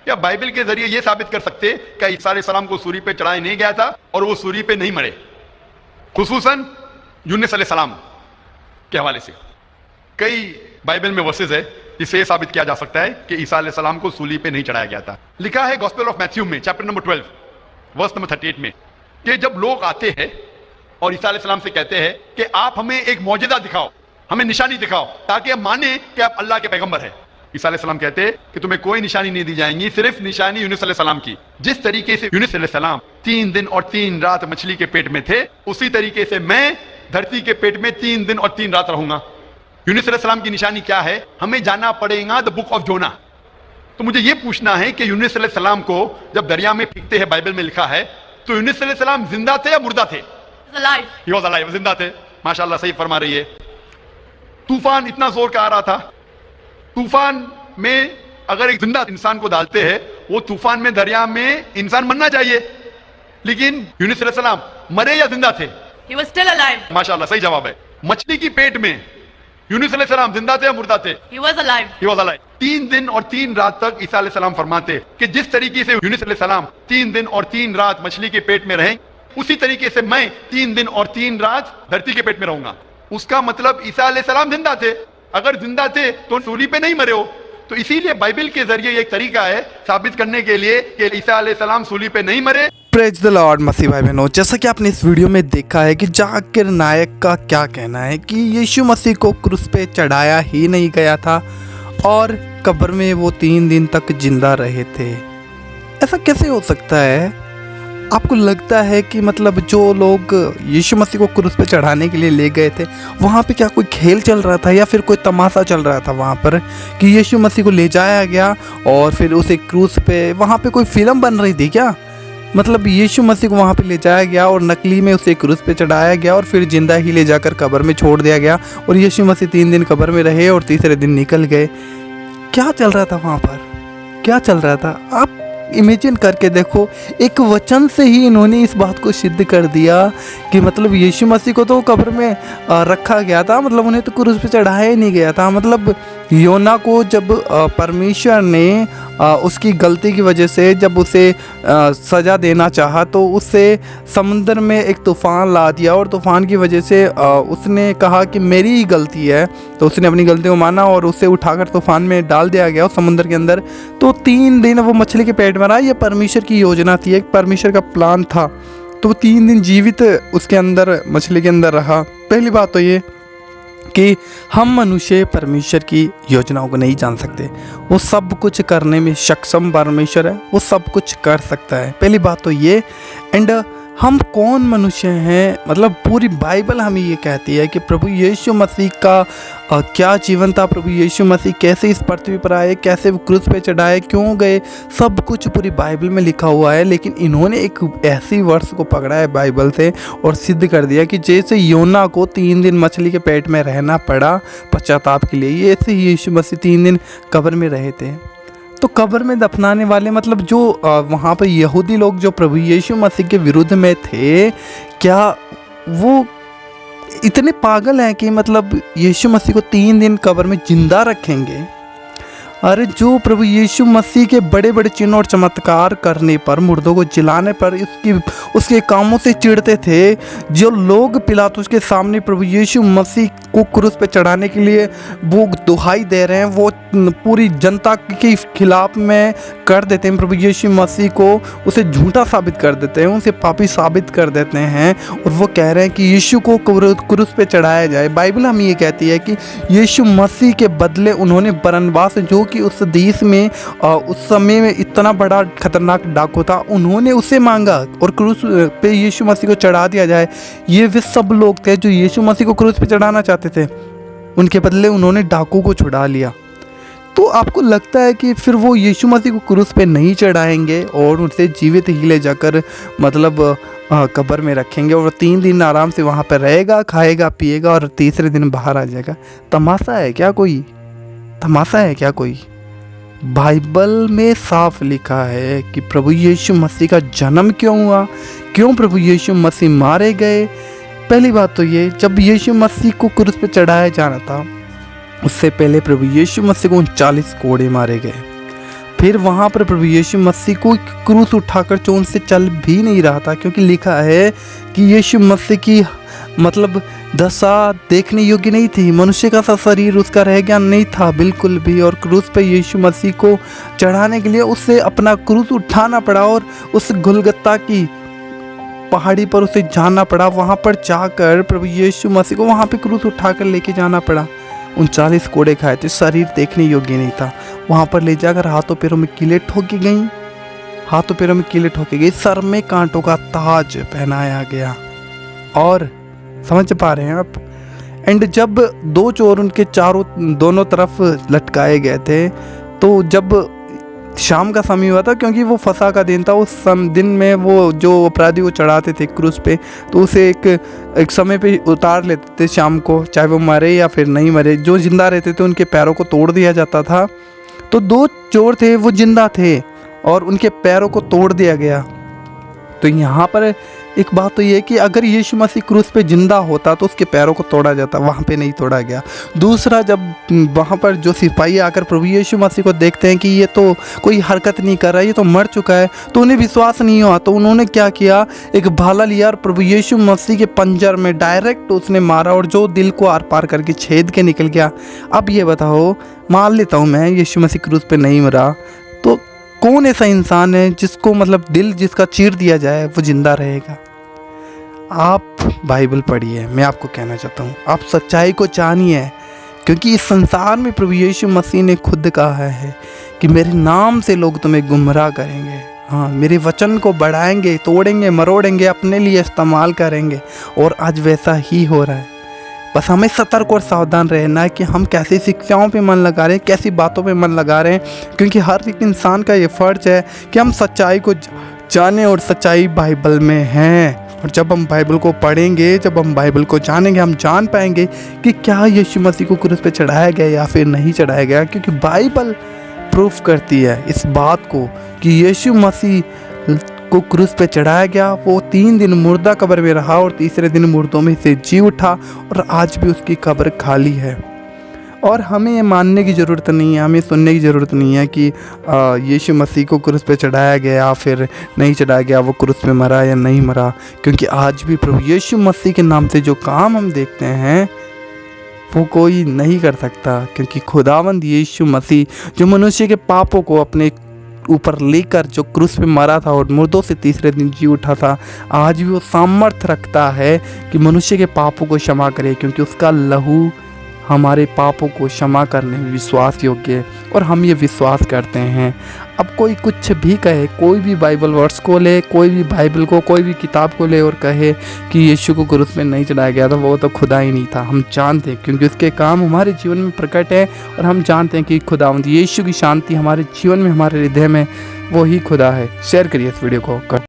क्या बाइबल के जरिए यह साबित कर सकते कि ईसा अलैहिस्सलाम को सूली पे चढ़ाया नहीं गया था और वो सूली पे नहीं मरे? खुसूसन यूनुस अलैहिस्सलाम के हवाले से कई बाइबल में वर्सेस है जिससे यह साबित किया जा सकता है कि ईसा अलैहिस्सलाम को सूली पे नहीं चढ़ाया गया था। लिखा है गॉस्पेल ऑफ मैथ्यू में चैप्टर नंबर 12 वर्स नंबर 38 में कि जब लोग आते हैं और ईसा अलैहिस्सलाम से कहते हैं कि आप हमें एक मौजज़ा दिखाओ, हमें निशानी दिखाओ ताकि हम माने कि आप अल्लाह के पैगंबर हैं। ईसा अलैहिस्सलाम कहते हैं कि तुम्हें कोई निशानी नहीं दी जाएगी, सिर्फ निशानी यूनुस अलैहिस्सलाम की। जिस तरीके से यूनुस अलैहिस्सलाम 3 दिन और 3 रात मछली के पेट में थे, उसी तरीके से मैं धरती के पेट में 3 दिन और 3 रात रहूंगा। यूनुस अलैहिस्सलाम की निशानी क्या है? हमें जाना पड़ेगा द बुक ऑफ जोना। तो मुझे यह पूछना है कि यूनुस अलैहिस्सलाम को जब दरिया में फेंकते हैं, बाइबल में लिखा है, तो यूनुस अलैहिस्सलाम जिंदा थे या मुर्दा थे? He was alive, जिंदा थे। माशाअल्लाह, सही फरमा रही है। तूफान इतना जोर का आ रहा था, तूफान में अगर एक जिंदा इंसान को डालते हैं, वो तूफान में दरिया में इंसान मरना चाहिए, लेकिन यूनुस अलैहिस्सलाम मरे या जिंदा थे? He was still alive. माशाअल्लाह, सही जवाब है। मछली की पेट में यूनुस अलैहिस्सलाम जिंदा थे या मुर्दा थे? He was alive. He was alive. 3 दिन और 3 रात तक ईसा अलैहिस्सलाम फरमाते कि जिस तरीके से यूनुस अलैहिस्सलाम 3 दिन और 3 रात मछली के पेट में रहे, उसी तरीके से मैं 3 दिन और 3 रात धरती के पेट में रहूंगा। उसका मतलब ईसा अलैहिस्सलाम जिंदा थे। अगर जिंदा थे तो सूली पे नहीं मरे हो। तो इसीलिए बाइबल के जरिए एक तरीका है साबित करने के लिए कि ईसा अलैहिस्सलाम सूली पे नहीं मरे। Praise the Lord. मसीह भाई बहनों, जैसा कि आपने इस वीडियो में देखा है कि जाकिर नायक का क्या कहना है कि यीशु मसीह को क्रूस पे चढ़ाया ही नहीं गया था और कब्र में वो 3 दिन तक जिंदा रहे थे। ऐसा कैसे हो सकता है? आपको लगता है कि मतलब जो लोग यीशु मसीह को क्रूस पे चढ़ाने के लिए ले गए थे, वहाँ पे क्या कोई खेल चल रहा था या फिर कोई तमाशा चल रहा था वहाँ पर कि यीशु मसीह को ले जाया गया और फिर उसे क्रूस पे, वहाँ पे कोई फिल्म बन रही थी क्या? मतलब यीशु मसीह को वहाँ पे ले जाया गया और नकली में उसे क्रूस पे चढ़ाया गया और फिर जिंदा ही ले जाकर कब्र में छोड़ दिया गया और यीशु मसीह 3 दिन कब्र में रहे और तीसरे दिन निकल गए। क्या चल रहा था वहाँ पर? क्या चल रहा था? आप इमेजिन करके देखो। एक वचन से ही इन्होंने इस बात को सिद्ध कर दिया कि मतलब यीशु मसीह को तो कब्र में रखा गया था, मतलब उन्हें तो क्रूस पे चढ़ाया ही नहीं गया था। मतलब योना को जब परमेश्वर ने उसकी गलती की वजह से जब उसे सज़ा देना चाहा तो उससे समुद्र में एक तूफ़ान ला दिया और तूफ़ान की वजह से उसने कहा कि मेरी ही गलती है, तो उसने अपनी गलती को माना और उसे उठाकर तूफ़ान में डाल दिया गया समुद्र के अंदर। तो 3 दिन वो मछली के पेट में रहा। ये परमेश्वर की योजना थी, एक परमेश्वर का प्लान था। तो 3 दिन जीवित उसके अंदर, मछली के अंदर रहा। पहली बात तो ये कि हम मनुष्य परमेश्वर की योजनाओं को नहीं जान सकते। वो सब कुछ करने में सक्षम परमेश्वर है, वो सब कुछ कर सकता है। पहली बात तो ये। एंड हम कौन मनुष्य हैं? मतलब पूरी बाइबल हमें ये कहती है कि प्रभु यीशु मसीह का क्या जीवन था, प्रभु यीशु मसीह कैसे इस पृथ्वी पर आए, कैसे वो क्रूस पे चढ़ाए, क्यों गए, सब कुछ पूरी बाइबल में लिखा हुआ है। लेकिन इन्होंने एक ऐसी वर्ष को पकड़ा है बाइबल से और सिद्ध कर दिया कि जैसे योना को 3 दिन मछली के पेट में रहना पड़ा पश्चाताप के लिए, ये ऐसे ही यीशु मसीह 3 दिन कब्र में रहे थे। तो कब्र में दफनाने वाले, मतलब जो वहाँ पर यहूदी लोग जो प्रभु यीशु मसीह के विरुद्ध में थे, क्या वो इतने पागल हैं कि मतलब यीशु मसीह को 3 दिन कब्र में जिंदा रखेंगे? अरे जो प्रभु यीशु मसीह के बड़े बड़े चिन्ह और चमत्कार करने पर, मुर्दों को जिलाने पर उसके कामों से चिढ़ते थे, जो लोग पिलातुस के सामने प्रभु यीशु मसीह को क्रूस पे चढ़ाने के लिए वो दुहाई दे रहे हैं, वो पूरी जनता के खिलाफ में कर देते हैं प्रभु यीशु मसीह को, उसे झूठा साबित कर देते हैं, उसे पापी साबित कर देते हैं और वो कह रहे हैं कि यीशु को क्रूस पे चढ़ाया जाए। बाइबल हमें ये कहती है कि यीशु मसीह के बदले उन्होंने बरनबास, जो कि उस देश में उस समय में इतना बड़ा खतरनाक डाकू था, उन्होंने उसे मांगा और क्रूस पे यीशु मसीह को चढ़ा दिया जाए। ये वे सब लोग थे जो यीशु मसीह को क्रूस पे चढ़ाना चाहते थे, उनके बदले उन्होंने डाकू को छुड़ा लिया। तो आपको लगता है कि फिर वो यीशु मसीह को क्रूस पे नहीं चढ़ाएंगे और उसे जीवित ही ले जाकर मतलब कब्र में रखेंगे और 3 दिन आराम से वहाँ पर रहेगा, खाएगा पिएगा और तीसरे दिन बाहर आ जाएगा? तमाशा है क्या कोई? तमाशा है क्या कोई? बाइबल में साफ लिखा है कि प्रभु यीशु मसीह का जन्म क्यों हुआ, क्यों प्रभु यीशु मसीह मारे गए। पहली बात तो ये, जब यीशु मसीह को क्रूस पे चढ़ाया जाना था उससे पहले प्रभु यीशु मसीह को 39 कोड़े मारे गए। फिर वहाँ पर प्रभु यीशु मसीह को एक क्रूस उठाकर जो उनसे चल भी नहीं रहा था, क्योंकि लिखा है कि यीशु मसीह की मतलब दशा देखने योग्य नहीं थी। मनुष्य का सा शरीर उसका रह गया नहीं था बिल्कुल भी, और क्रूस पे यीशु मसीह को चढ़ाने के लिए उसे अपना क्रूस उठाना पड़ा और उस गुलगत्ता की पहाड़ी पर उसे जाना पड़ा। वहाँ पर जाकर प्रभु यीशु मसीह को वहाँ पे क्रूस उठाकर लेके जाना पड़ा। 39 कोड़े खाए थे, शरीर देखने योग्य नहीं था। वहाँ पर ले जाकर हाथों पैरों में कीलें ठोकी गई, हाथों पैरों में कीलें ठोकी गई, सर में कांटों का ताज पहनाया गया। और समझ पा रहे हैं आप? एंड जब दो चोर उनके दोनों तरफ लटकाए गए थे, तो जब शाम का समय हुआ था, क्योंकि वो फसह का दिन था, उस दिन में वो जो अपराधी को चढ़ाते थे क्रूस पे, तो उसे एक समय पे उतार लेते थे शाम को, चाहे वो मरे या फिर नहीं मरे। जो जिंदा रहते थे उनके पैरों को तोड़ दिया जाता था। तो दो चोर थे, वो जिंदा थे और उनके पैरों को तोड़ दिया गया। तो यहाँ पर एक बात तो ये है कि अगर यीशु मसीह क्रूस पे जिंदा होता तो उसके पैरों को तोड़ा जाता, वहाँ पे नहीं तोड़ा गया। दूसरा, जब वहाँ पर जो सिपाही आकर प्रभु यीशु मसीह को देखते हैं कि ये तो कोई हरकत नहीं कर रहा है, ये तो मर चुका है, तो उन्हें विश्वास नहीं हुआ। तो उन्होंने क्या किया, एक भाला लिया और प्रभु यीशु मसीह के पंजर में डायरेक्ट उसने मारा, और जो दिल को आर पार करके छेद के निकल गया। अब ये बताओ, मान लेता हूँ मैं यीशु मसीह क्रूस पे नहीं मरा, तो कौन ऐसा इंसान है जिसको मतलब दिल जिसका चीर दिया जाए वो जिंदा रहेगा? आप बाइबल पढ़िए, मैं आपको कहना चाहता हूँ, आप सच्चाई को जानिए, क्योंकि इस संसार में प्रभु यीशु मसीह ने खुद कहा है कि मेरे नाम से लोग तुम्हें गुमराह करेंगे। हाँ, मेरे वचन को बढ़ाएंगे, तोड़ेंगे, मरोड़ेंगे, अपने लिए इस्तेमाल करेंगे, और आज वैसा ही हो रहा है। बस हमें सतर्क और सावधान रहना है कि हम कैसी शिक्षाओं पे मन लगा रहे हैं, कैसी बातों पे मन लगा रहे हैं, क्योंकि हर एक इंसान का ये फ़र्ज है कि हम सच्चाई को जानें, और सच्चाई बाइबल में है। और जब हम बाइबल को पढ़ेंगे, जब हम बाइबल को जानेंगे, हम जान पाएंगे कि क्या यीशु मसीह को क्रूस पे चढ़ाया गया या फिर नहीं चढ़ाया गया, क्योंकि बाइबल प्रूफ करती है इस बात को कि यीशु मसीह को क्रूस पे चढ़ाया गया। वो 3 दिन मुर्दा कब्र में रहा और तीसरे दिन मुर्दों में से जी उठा, और आज भी उसकी कब्र खाली है। और हमें ये मानने की ज़रूरत नहीं है, हमें सुनने की ज़रूरत नहीं है कि यीशु मसीह को क्रूस पे चढ़ाया गया या फिर नहीं चढ़ाया गया, वो क्रूस पे मरा या नहीं मरा, क्योंकि आज भी प्रभु यीशु मसीह के नाम से जो काम हम देखते हैं वो कोई नहीं कर सकता, क्योंकि खुदावंद यीशु मसीह जो मनुष्य के पापों को अपने ऊपर लेकर जो क्रूस पे मरा था और मुर्दों से तीसरे दिन जी उठा था, आज भी वो सामर्थ्य रखता है कि मनुष्य के पापों को क्षमा करे, क्योंकि उसका लहू हमारे पापों को क्षमा करने में विश्वास योग्य है, और हम ये विश्वास करते हैं। अब कोई कुछ भी कहे, कोई भी बाइबल वर्ड्स को ले, कोई भी बाइबल को, कोई भी किताब को ले और कहे कि यीशु को क्रूस में नहीं चढ़ाया गया था, वो तो खुदा ही नहीं था। हम जानते हैं, क्योंकि उसके काम हमारे जीवन में प्रकट है, और हम जानते हैं कि खुदावंद यीशु की शांति हमारे जीवन में, हमारे हृदय में, वो ही खुदा है। शेयर करिए इस वीडियो को।